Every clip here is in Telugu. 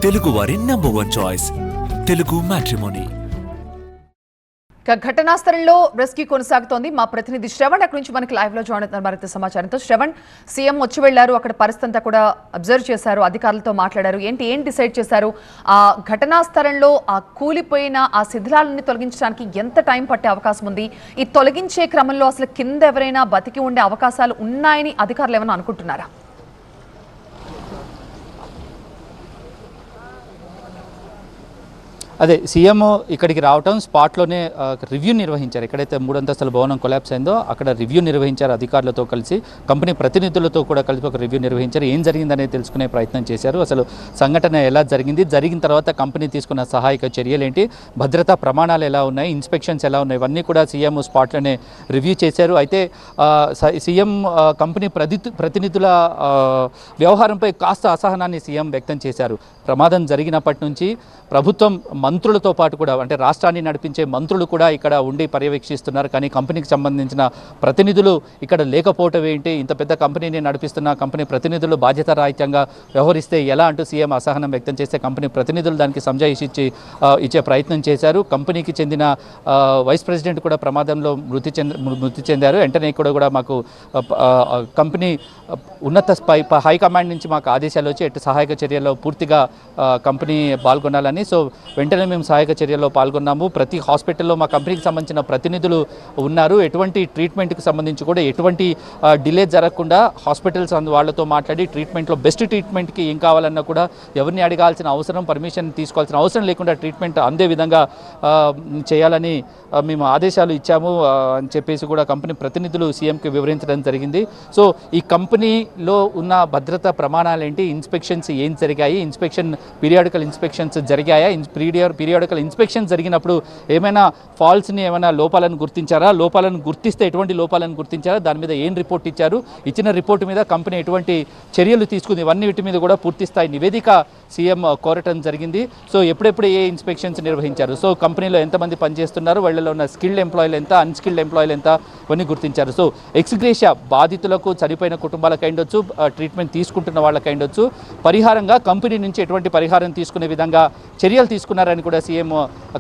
తెలుగువారి #1 చాయిస్ తెలుగు మ్యాట్రిమోనీ. ఘటనా స్థలంలో రెస్క్యూ కొనసాగుతోంది. మా ప్రతినిధి శ్రవణ్ అక్కడి నుంచి మనకి లైవ్ లో జాయిన్ అవుతున్నారు మరింత సమాచారంతో. శ్రవణ్, సీఎం వచ్చి వెళ్లారు, అక్కడ పరిస్థితి అంతా కూడా అబ్జర్వ్ చేశారు, అధికారులతో మాట్లాడారు. ఏం డిసైడ్ చేశారు? ఆ ఘటనా స్థలంలో ఆ కూలిపోయిన ఆ శిథిలాలని తొలగించడానికి ఎంత టైం పట్టే అవకాశం ఉంది? ఈ తొలగించే క్రమంలో అసలు కింద ఎవరైనా బతికి ఉండే అవకాశాలు ఉన్నాయని అధికారులు ఏమైనా అనుకుంటున్నారా? అదే సీఎం ఇక్కడికి రావటం స్పాట్లోనే రివ్యూ నిర్వహించారు. ఎక్కడైతే 3 అంతస్తుల భవనం కొలాప్స్ అయిందో అక్కడ రివ్యూ నిర్వహించారు. అధికారులతో కలిసి కంపెనీ ప్రతినిధులతో కూడా కలిసి ఒక రివ్యూ నిర్వహించారు. ఏం జరిగిందనేది తెలుసుకునే ప్రయత్నం చేశారు. అసలు సంఘటన ఎలా జరిగింది, జరిగిన తర్వాత కంపెనీ తీసుకున్న సహాయక చర్యలు ఏంటి, భద్రతా ప్రమాణాలు ఎలా ఉన్నాయి, ఇన్స్పెక్షన్స్ ఎలా ఉన్నాయి, ఇవన్నీ కూడా సీఎం స్పాట్లోనే రివ్యూ చేశారు. అయితే సీఎం కంపెనీ ప్రతినిధుల వ్యవహారంపై కాస్త అసహనాన్ని సీఎం వ్యక్తం చేశారు. ప్రమాదం జరిగినప్పటి నుంచి ప్రభుత్వం మంత్రులతో పాటు కూడా, అంటే రాష్ట్రాన్ని నడిపించే మంత్రులు కూడా ఇక్కడ ఉండి పర్యవేక్షిస్తున్నారు. కానీ కంపెనీకి సంబంధించిన ప్రతినిధులు ఇక్కడ లేకపోవటం ఏంటి, ఇంత పెద్ద కంపెనీని నడిపిస్తున్న కంపెనీ ప్రతినిధులు బాధ్యతారాహిత్యంగా వ్యవహరిస్తే ఎలా అంటూ సీఎం అసహనం వ్యక్తం చేస్తే కంపెనీ ప్రతినిధులు దానికి సంజాయిషి ఇచ్చే ప్రయత్నం చేశారు. కంపెనీకి చెందిన వైస్ ప్రెసిడెంట్ కూడా ప్రమాదంలో మృతి చెందారు. వెంటనే కూడా మాకు కంపెనీ ఉన్నత హైకమాండ్ నుంచి మాకు ఆదేశాలు వచ్చి ఎటు సహాయక చర్యల్లో పూర్తిగా కంపెనీ పాల్గొనాలని. సో వెంటనే మేము సహాయక చర్యల్లో పాల్గొన్నాము. ప్రతి హాస్పిటల్లో మా కంపెనీకి సంబంధించిన ప్రతినిధులు ఉన్నారు. ఎటువంటి ట్రీట్మెంట్కి సంబంధించి కూడా ఎటువంటి డిలే జరగకుండా హాస్పిటల్స్ వాళ్ళతో మాట్లాడి ట్రీట్మెంట్లో బెస్ట్ ట్రీట్మెంట్కి ఏం కావాలన్నా కూడా ఎవరిని అడగాల్సిన అవసరం, పర్మిషన్ తీసుకోవాల్సిన అవసరం లేకుండా ట్రీట్మెంట్ అందే విధంగా చేయాలని మేము ఆదేశాలు ఇచ్చాము అని చెప్పేసి కూడా కంపెనీ ప్రతినిధులు సీఎంకి వివరించడం జరిగింది. సో ఈ కంపెనీలో ఉన్న భద్రతా ప్రమాణాలు ఏంటి, ఇన్స్పెక్షన్స్ ఏం జరిగాయి, పీరియాడికల్ ఇన్స్పెక్షన్స్ జరిగాయా, పీరియాడికల్ ఇన్స్పెక్షన్ జరిగినప్పుడు ఏమైనా ఫాల్ట్స్ని, ఏమైనా లోపాలను గుర్తించారా, లోపాలను గుర్తిస్తే ఎటువంటి లోపాలను గుర్తించారా, దాని మీద ఏం రిపోర్ట్ ఇచ్చారు, ఇచ్చిన రిపోర్టు మీద కంపెనీ ఎటువంటి చర్యలు తీసుకుంది, ఇవన్నీ వీటి మీద కూడా పూర్తి స్థాయి నివేదిక సీఎం కోరటం జరిగింది. సో ఎప్పుడెప్పుడు ఏ ఇన్స్పెక్షన్స్ నిర్వహించారు, సో కంపెనీలో ఎంతమంది పనిచేస్తున్నారు, వాళ్ళలో ఉన్న స్కిల్డ్ ఎంప్లాయీలు ఎంత, అన్స్కిల్డ్ ఎంప్లాయీలు ఎంత, ఇవన్నీ గుర్తించారు. సో ఎక్స్గ్రేషియా బాధితులకు, చనిపోయిన కుటుంబాలకు అయ్యొచ్చు, ట్రీట్మెంట్ తీసుకుంటున్న వాళ్ళకి అయ్యొచ్చు, పరిహారంగా కంపెనీ నుంచి ఎటువంటి పరిహారం తీసుకునే విధంగా చర్యలు తీసుకున్నారని కూడా సీఎం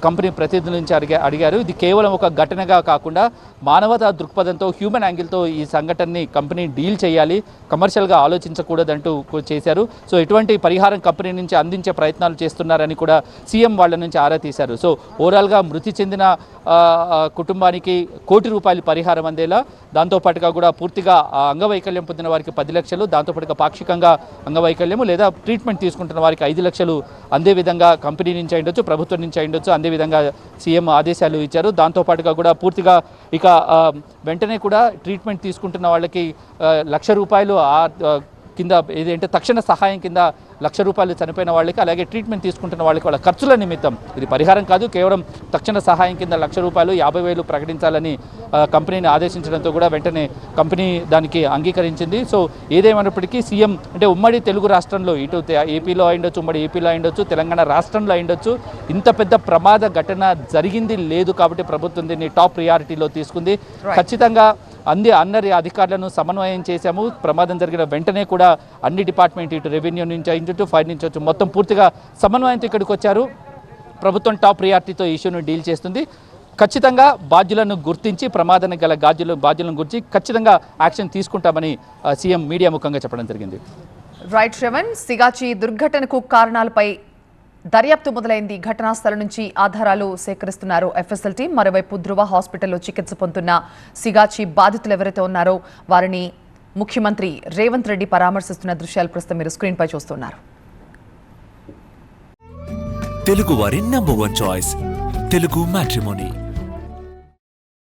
కంపెనీ ప్రతినిధుల నుంచి అడిగారు. ఇది కేవలం ఒక ఘటనగా కాకుండా మానవతా దృక్పథంతో, హ్యూమన్ యాంగిల్తో ఈ సంఘటనని కంపెనీ డీల్ చేయాలి, కమర్షియల్గా ఆలోచించకూడదంటూ చేశారు. సో ఎటువంటి పరిహారం కంపెనీ నుంచి అందించే ప్రయత్నాలు చేస్తున్నారని కూడా సీఎం వాళ్ళ నుంచి ఆరా తీశారు. సో ఓవరాల్గా మృతి చెందిన కుటుంబానికి ₹1 కోటి పరిహారం అందేలా, దాంతోపాటుగా కూడా పూర్తిగా అంగవైకల్యం పొందిన వారికి 10 లక్షలు, దాంతోపాటుగా పాక్షికంగా అంగవైకల్యము లేదా ట్రీట్మెంట్ తీసుకుంటున్న వారికి 5 లక్షలు అందే విధంగా కంపెనీ నుంచి అయ్యొచ్చు, ప్రభుత్వం నుంచి అయ్యొచ్చు, అందే విధంగా సీఎం ఆదేశాలు ఇచ్చారు. దాంతోపాటుగా కూడా పూర్తిగా ఇక వెంటనే కూడా ట్రీట్మెంట్ తీసుకుంటున్న వాళ్ళకి ₹1,00,000 కింద ఏదంటే తక్షణ సహాయం కింద ₹1,00,000 చనిపోయిన వాళ్ళకి, అలాగే ట్రీట్మెంట్ తీసుకుంటున్న వాళ్ళకి వాళ్ళ ఖర్చుల నిమిత్తం, ఇది పరిహారం కాదు, కేవలం తక్షణ సహాయం కింద ₹1,00,000 50,000 ప్రకటించాలని కంపెనీని ఆదేశించడంతో కూడా వెంటనే కంపెనీ దానికి అంగీకరించింది. సో ఏదేమైనప్పటికీ సీఎం అంటే ఉమ్మడి తెలుగు రాష్ట్రంలో, ఇటు ఏపీలో అయ్యుండొచ్చు, ఉమ్మడి ఏపీలో అయ్యుండొచ్చు, తెలంగాణ రాష్ట్రంలో అయ్యుండొచ్చు, ఇంత పెద్ద ప్రమాద ఘటన జరిగింది లేదు కాబట్టి ప్రభుత్వం దీన్ని టాప్ ప్రియారిటీలో తీసుకుంది. ఖచ్చితంగా అందరి అధికారులను సమన్వయం చేశాము. ప్రమాదం జరిగిన వెంటనే కూడా అన్ని డిపార్ట్మెంట్, ఇటు రెవెన్యూ నుంచి అయ్యొచ్చు, ఫైర్ నుంచి అయ్యొచ్చు, మొత్తం పూర్తిగా సమన్వయంతో ఇక్కడికి వచ్చారు. ప్రభుత్వం టాప్ ప్రియారిటీతో ఇష్యూను డీల్ చేస్తుంది. ఖచ్చితంగా బాధ్యులను గుర్తించి, ప్రమాదానికి గల బాధ్యులను గురించి ఖచ్చితంగా యాక్షన్ తీసుకుంటామని సీఎం మీడియా ముఖంగా చెప్పడం జరిగింది. రైట్ శ్రవణ్, సిగాచి దుర్ఘటనకు కారణాలపై దర్యాప్తు మొదలైంది. ఘటనా స్థలం నుంచి ఆధారాలు సేకరిస్తున్నారు ఎఫ్ఎస్ఎల్ టీం. మరోవైపు ధృవ హాస్పిటల్లో చికిత్స పొందుతున్న సిగాచి బాధితులు ఎవరైతే ఉన్నారో వారిని ముఖ్యమంత్రి రేవంత్ రెడ్డి పరామర్శిస్తున్న దృశ్యాలు ప్రస్తుతం మీరు స్క్రీన్ పై చూస్తున్నారు. తెలుగువారి #1 చాయిస్ తెలుగు మ్యాట్రిమోనీ.